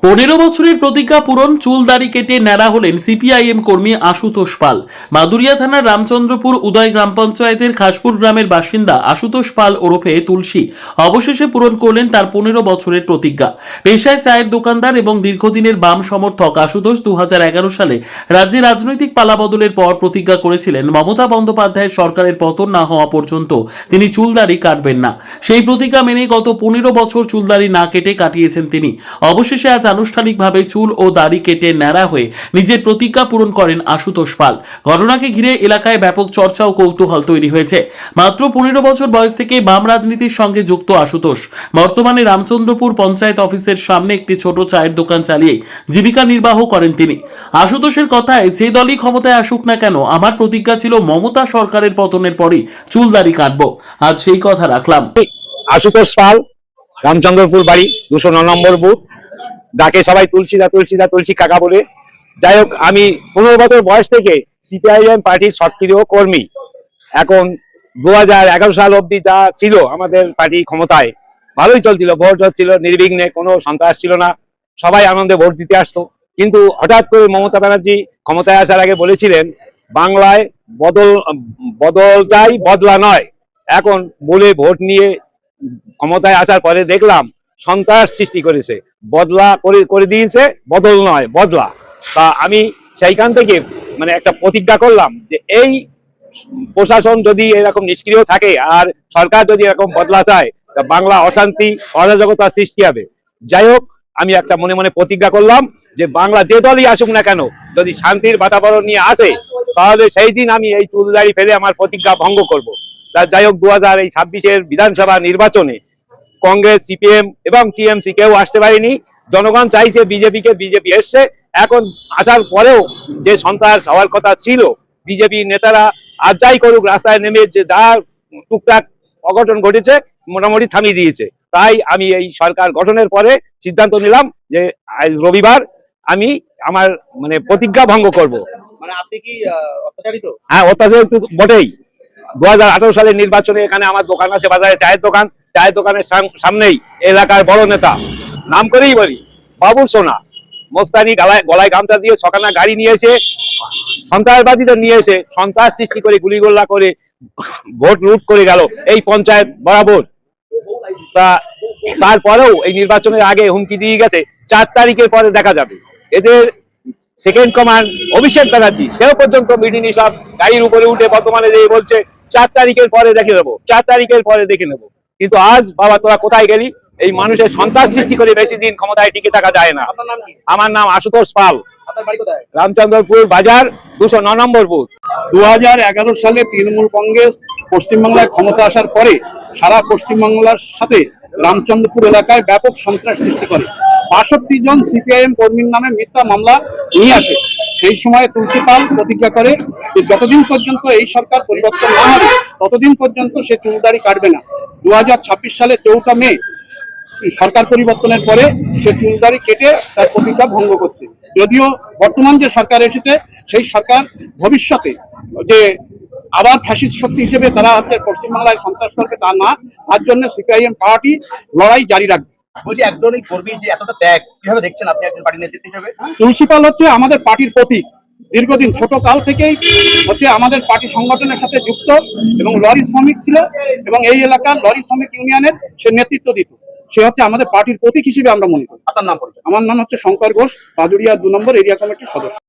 15 বছরের প্রতিজ্ঞা পূরণ, চুল দাড়ি কেটে ন্যাড়া হলেন সিপিআইএম কর্মী আশুতোষ পাল। মাদুরিয়া থানার রামচন্দ্রপুর উদয় গ্রাম পঞ্চায়েতের খাসপুর গ্রামের বাসিন্দা আশুতোষ পাল ওরফে তুলসী অবশেষে পূরণ করলেন তার 15 বছরের প্রতিজ্ঞা। পেশায় চায়ের দোকানদার এবং দীর্ঘদিনের বাম সমর্থক আশুতোষ 2011 সালে রাজ্যে রাজনৈতিক পালাবদলের পর প্রতিজ্ঞা করেছিলেন মমতা বন্দ্যোপাধ্যায়ের সরকারের পতন না হওয়া পর্যন্ত তিনি চুল দাড়ি কাটবেন না। সেই প্রতিজ্ঞা মেনে গত 15 বছর চুল দাড়ি না কেটে কাটিয়েছেন তিনি। অবশেষে আজ আনুষ্ঠানিকভাবে চুল ও দাড়ি কেটে ন্যাড়া হয়ে নিজের প্রতিজ্ঞা পূরণ করেন আশুতোষ পাল। ঘটনাকে ঘিরে এলাকায় ব্যাপক চর্চা ও কৌতূহল তৈরি হয়েছে। মাত্র 15 বছর বয়স থেকে বাম রাজনীতির সঙ্গে যুক্ত আশুতোষ বর্তমানে রামচন্দ্রপুর পঞ্চায়েত অফিসের সামনে একটি ছোট চায়ের দোকান চালিয়ে জীবিকা নির্বাহ করেন তিনি। আশুতোষের কথায়, যে দলই ক্ষমতায় আসুক না কেন, আমার প্রতিজ্ঞা ছিল মমতা সরকারের পতনের পরই চুল দাড়ি কাটবো। আজ সেই কথা রাখলাম। আশুতোষ পাল, রামচন্দ্রপুর বাড়ি, 209 নম্বর বুথ। ডাকে সবাই তুলসীদা তুলসীদা, তুলসী কাকা বলে। যাই হোক, আমি 15 বছর বয়স থেকে সিপিআইএম পার্টির সক্রিয় কর্মী। এখন 2011 সাল অব্দি যা ছিল আমাদের পার্টি ক্ষমতায়, ভালোই চলছিল, ভোট হচ্ছিল নির্বিঘ্নে, কোনো সন্ত্রাস ছিল না, সবাই আনন্দে ভোট দিতে আসতো। কিন্তু হঠাৎ করে মমতা ব্যানার্জি ক্ষমতায় আসার আগে বলেছিলেন বাংলায় বদল চাই, বদলা নয়। এখন বলে ভোট নিয়ে ক্ষমতায় আসার পরে দেখলাম সন্ত্রাস সৃষ্টি করেছে, বদলা করে দিয়েছে, বদল নয় বদলা। তা আমি সেইখান থেকে একটা প্রতিজ্ঞা করলাম যে এই প্রশাসন যদি এরকম নিষ্ক্রিয় থাকে আর সরকার যদি এরকম বদলা চায়, তা বাংলা অশান্তি অরাজকতার সৃষ্টি হবে। যাই হোক, আমি একটা মনে মনে প্রতিজ্ঞা করলাম যে বাংলা যে দলই আসুক না কেন, যদি শান্তির বাতাবরণ নিয়ে আসে, তাহলে সেই দিন আমি এই চুল দাড়ি ফেলে আমার প্রতিজ্ঞা ভঙ্গ করব। যাই হোক, 2026 বিধানসভা নির্বাচনে কংগ্রেস, সিপিএম এবং টিএমসি কেউ আসতে পারেনি। জনগণ চাইছে বিজেপিকে, বিজেপি এসছে। এখন আসার পরেও যে সন্ত্রাস হওয়ার কথা ছিল, বিজেপি নেতারা আর যাই করুক, রাস্তায় নেমে যে যা টুকটাক অঘটন ঘটেছে মোটামুটি থামিয়ে দিয়েছে। তাই আমি এই সরকার গঠনের পরে সিদ্ধান্ত নিলাম যে আজ রবিবার আমি আমার প্রতিজ্ঞা ভঙ্গ করব। আপনি কি অত্যাচারিত? হ্যাঁ, অত্যাচারিত বটেই। 2018 সালের নির্বাচনে এখানে আমার দোকান আছে, বাজারে চায়ের দোকান। চায়ের দোকানের সামনেই এলাকার বড় নেতা, নাম করেই বলি, বাবুর সোনা মোস্তানি গলায় গামছা দিয়ে সকানা গাড়ি নিয়ে এসে সন্ত্রাসবাদীদের নিয়ে এসে সন্ত্রাস সৃষ্টি করে গুলিগোল্লা করে ভোট লুট করে গেল এই পঞ্চায়েত বরাবর। তারপরেও এই নির্বাচনের আগে হুমকি দিয়ে গেছে 4 তারিখের পরে দেখা যাবে। এদের সেকেন্ড কমান্ড অভিষেক ব্যানার্জি, সেও পর্যন্ত মিটিনি, সব গাড়ির উপরে উঠে বর্তমানে যে বলছে 4 তারিখের পরে দেখে নেবো, 4 তারিখের পরে দেখে নেবো। কিন্তু আজ বাবা তোরা কোথায় গেলি? এই মানুষের সন্ত্রাস সৃষ্টি করে বেশি দিন ক্ষমতায় টিকে থাকা যায় না। আমার নাম আশুতোষ পাল, রামচন্দ্রপুর বাজার, 209 নম্বর বুথ। 2011 সালে তৃণমূল কংগ্রেস পশ্চিমবাংলায় ক্ষমতা আসার পরে সারা পশ্চিমবাংলার সাথে রামচন্দ্রপুর এলাকায় ব্যাপক সন্ত্রাস সৃষ্টি করে। 62 জন সিপিআইএম কর্মীর নামে মিথ্যা মামলা নিয়ে আসে। সেই সময় তুলসী পাল প্রতিজ্ঞা করে যে যতদিন পর্যন্ত এই সরকার পরিবর্তন না হবে ততদিন পর্যন্ত সে চুল দাড়ি কাটবে না। 2026 সালে 4 মে সরকার পরিবর্তনের পরে সে চুল দাড়ি কেটে তার প্রতিজ্ঞা ভঙ্গ করছে। যদিও বর্তমান যে সরকার এসেছে, সেই সরকার ভবিষ্যতে যে আবার ফ্যাসিস্ট শক্তি হিসেবে তারা পশ্চিমবাংলায় সন্ত্রাস করবে তা না, তার জন্য সিপিআইএম পার্টি লড়াই জারি রাখবে। বলছি, একজন এই কর্মী যে এতটা ত্যাগ, কিভাবে দেখছেন আপনি একজন পার্টি নেতৃত্ব হিসেবে? তুলসী পাল হচ্ছে আমাদের পার্টির প্রতীক। দীর্ঘদিন ছোট কাল থেকেই হচ্ছে আমাদের পার্টি সংগঠনের সাথে যুক্ত এবং লরি শ্রমিক ছিল এবং এই এলাকার লরি শ্রমিক ইউনিয়নের সে নেতৃত্ব দিত। সে হচ্ছে আমাদের পার্টির প্রতীক হিসেবে আমরা মনে করি। আপনার নাম? আমার নাম হচ্ছে শঙ্কর ঘোষ, মাদুরিয়া 2 নম্বর এরিয়া কমিটির সদস্য।